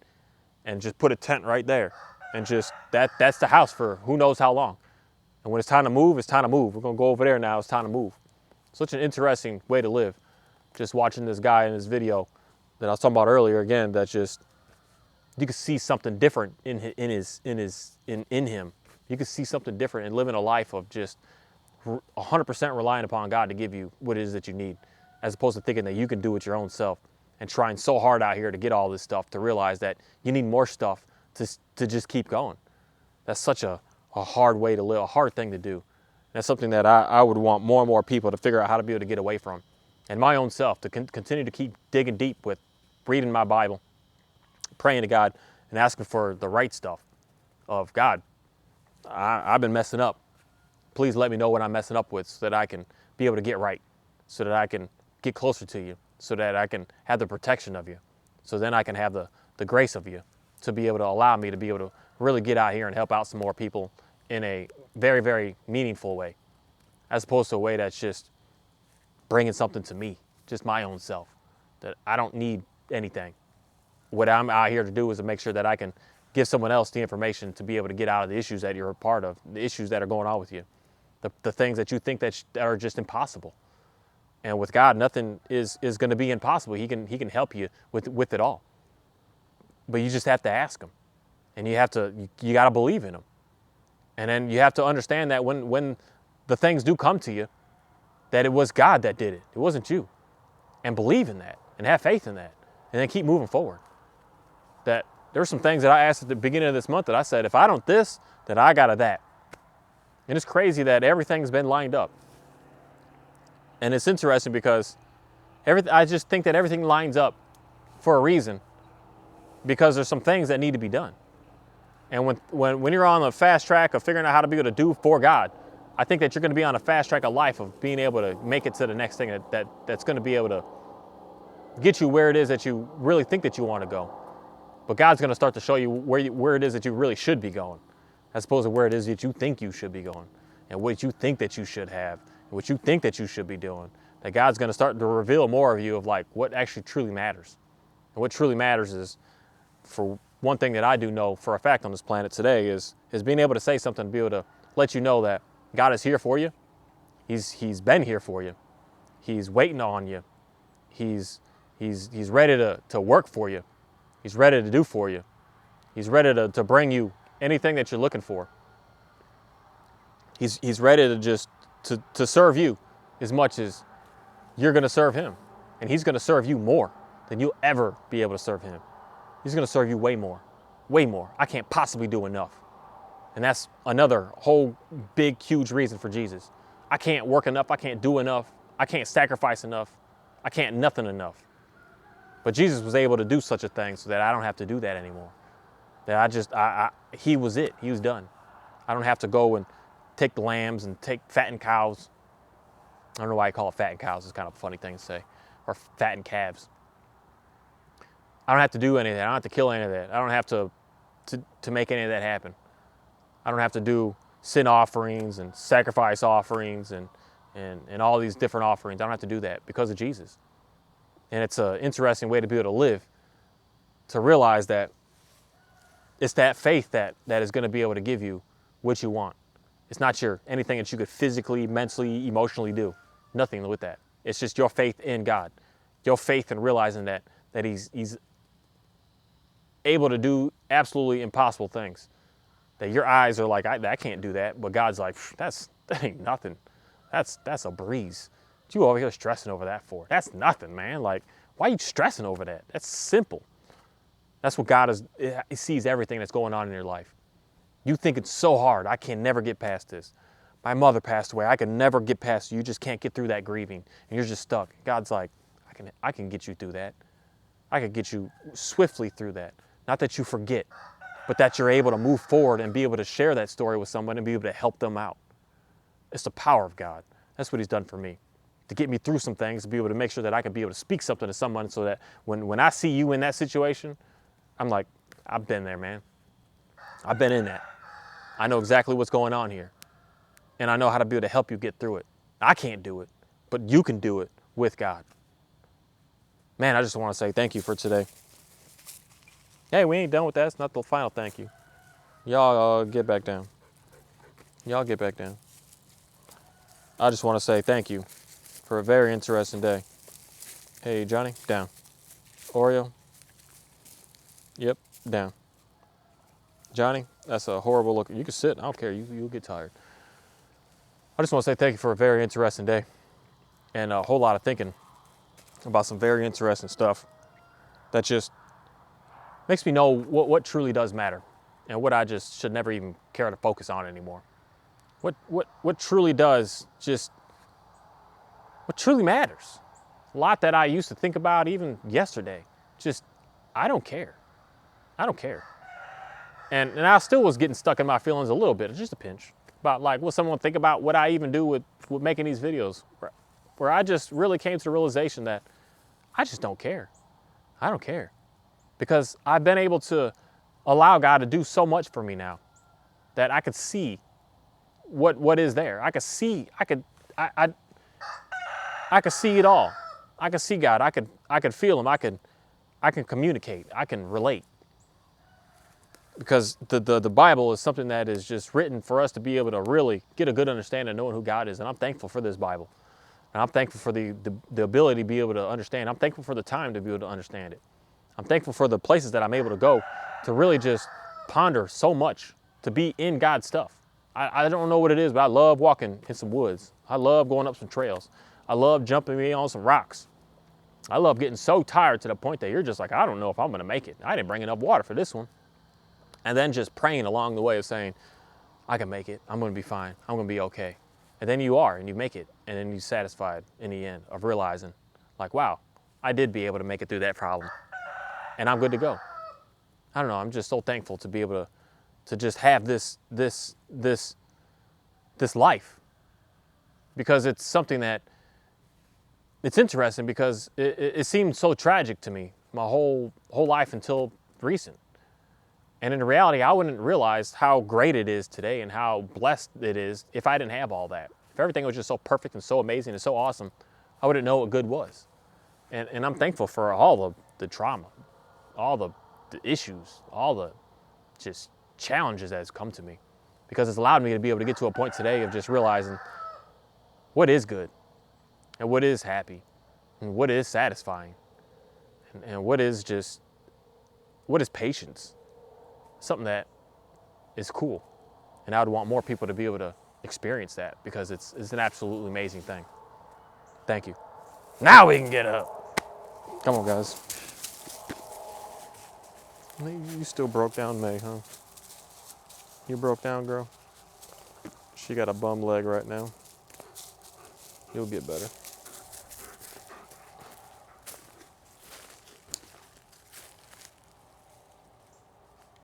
And just put a tent right there. And just, that's the house for who knows how long. And when it's time to move, it's time to move. We're going to go over there now, it's time to move. Such an interesting way to live. Just watching this guy in this video that I was talking about earlier again, that just, you could see something different in him. You could see something different and living a life of just 100% relying upon God to give you what it is that you need, as opposed to thinking that you can do it your own self and trying so hard out here to get all this stuff to realize that you need more stuff to just keep going. That's such a hard way to live, a hard thing to do. And that's something that I would want more and more people to figure out how to be able to get away from. And my own self, to continue to keep digging deep with reading my Bible, praying to God, and asking for the right stuff of God. I've been messing up. Please let me know what I'm messing up with so that I can be able to get right, so that I can get closer to you, so that I can have the protection of you, so then I can have the grace of you to be able to allow me to be able to really get out here and help out some more people in a very, very meaningful way, as opposed to a way that's just bringing something to me, just my own self, that I don't need anything. What I'm out here to do is to make sure that I can give someone else the information to be able to get out of the issues that you're a part of, the issues that are going on with you, the things that you think that are just impossible. And with God, nothing is going to be impossible. He can help you with it all. But you just have to ask him. And you got to believe in him. And then you have to understand that when the things do come to you, that it was God that did it. It wasn't you. And believe in that and have faith in that. And then keep moving forward. That there's some things that I asked at the beginning of this month that I said, if I don't this, then I got to that. And it's crazy that everything's been lined up. And it's interesting because I just think that everything lines up for a reason, because there's some things that need to be done. And when you're on the fast track of figuring out how to be able to do for God, I think that you're going to be on a fast track of life of being able to make it to the next thing that's going to be able to get you where it is that you really think that you want to go. But God's going to start to show you where it is that you really should be going, as opposed to where it is that you think you should be going, and what you think that you should have, and what you think that you should be doing. That God's going to start to reveal more of you of like what actually truly matters. And what truly matters is, for one thing that I do know for a fact on this planet today, is being able to say something, to be able to let you know that God is here for you. He's been here for you. He's waiting on you. He's ready to work for you. He's ready to do for you. He's ready to bring you anything that you're looking for. He's ready to just to serve you as much as you're going to serve him. And he's going to serve you more than you'll ever be able to serve him. He's going to serve you way more. Way more. I can't possibly do enough. And that's another whole big, huge reason for Jesus. I can't work enough. I can't do enough. I can't sacrifice enough. I can't nothing enough. But Jesus was able to do such a thing so that I don't have to do that anymore. That he was it. He was done. I don't have to go and take the lambs and take fattened cows. I don't know why I call it fattened cows. It's kind of a funny thing to say. Or fattened calves. I don't have to do any of that. I don't have to kill any of that. I don't have to make any of that happen. I don't have to do sin offerings and sacrifice offerings and all these different offerings. I don't have to do that because of Jesus. And it's an interesting way to be able to live, to realize that it's that faith that is going to be able to give you what you want. It's not anything that you could physically, mentally, emotionally do. Nothing with that. It's just your faith in God. Your faith in realizing that he's able to do absolutely impossible things. That your eyes are like, I can't do that. But God's like, that ain't nothing. That's a breeze. What you over here stressing over that for? That's nothing, man. Like, why are you stressing over that? That's simple. That's what God is. He sees everything that's going on in your life. You think it's so hard. I can never get past this. My mother passed away. I could never get past you. You just can't get through that grieving. And you're just stuck. God's like, I can get you through that. I can get you swiftly through that. Not that you forget, but that you're able to move forward and be able to share that story with someone and be able to help them out. It's the power of God. That's what he's done for me. To get me through some things, to be able to make sure that I can be able to speak something to someone so that when I see you in that situation, I'm like, I've been there, man. I've been in that. I know exactly what's going on here. And I know how to be able to help you get through it. I can't do it, but you can do it with God. Man, I just want to say thank you for today. Hey, we ain't done with that. It's not the final thank you. Y'all get back down. Y'all get back down. I just want to say thank you for a very interesting day. Hey, Johnny, down. Oreo. Yep, down. Johnny, that's a horrible look. You can sit. I don't care. You'll get tired. I just want to say thank you for a very interesting day and a whole lot of thinking about some very interesting stuff that just makes me know what truly does matter and what I just should never even care to focus on anymore. What truly does what truly matters. A lot that I used to think about even yesterday. Just, I don't care. I don't care. And I still was getting stuck in my feelings a little bit, just a pinch, about like what someone think about what I even do with making these videos, where I just really came to the realization that I just don't care. I don't care. Because I've been able to allow God to do so much for me now that I could see what is there. I could see, I could see it all. I could see God. I could feel him. I can communicate. I can relate. Because the Bible is something that is just written for us to be able to really get a good understanding of knowing who God is. And I'm thankful for this Bible. And I'm thankful for the ability to be able to understand. I'm thankful for the time to be able to understand it. I'm thankful for the places that I'm able to go to really just ponder so much, to be in God's stuff. I don't know what it is, but I love walking in some woods. I love going up some trails. I love jumping on some rocks. I love getting so tired to the point that you're just like, I don't know if I'm going to make it. I didn't bring enough water for this one. And then just praying along the way of saying, I can make it. I'm going to be fine. I'm going to be okay. And then you are, and you make it. And then you're satisfied in the end of realizing, like, wow, I did be able to make it through that problem. And I'm good to go. I don't know. I'm just so thankful to be able to just have this life. Because it's something that, it's interesting because it seemed so tragic to me my whole life until recent. And in reality, I wouldn't realize how great it is today and how blessed it is if I didn't have all that. If everything was just so perfect and so amazing and so awesome, I wouldn't know what good was. And I'm thankful for all the trauma, all the issues, all the just challenges that has come to me. Because it's allowed me to be able to get to a point today of just realizing what is good and what is happy and what is satisfying and what is patience. Something that is cool. And I would want more people to be able to experience that because it's an absolutely amazing thing. Thank you. Now we can get up. Come on, guys. You still broke down May, huh? You broke down, girl? She got a bum leg right now. You'll get better.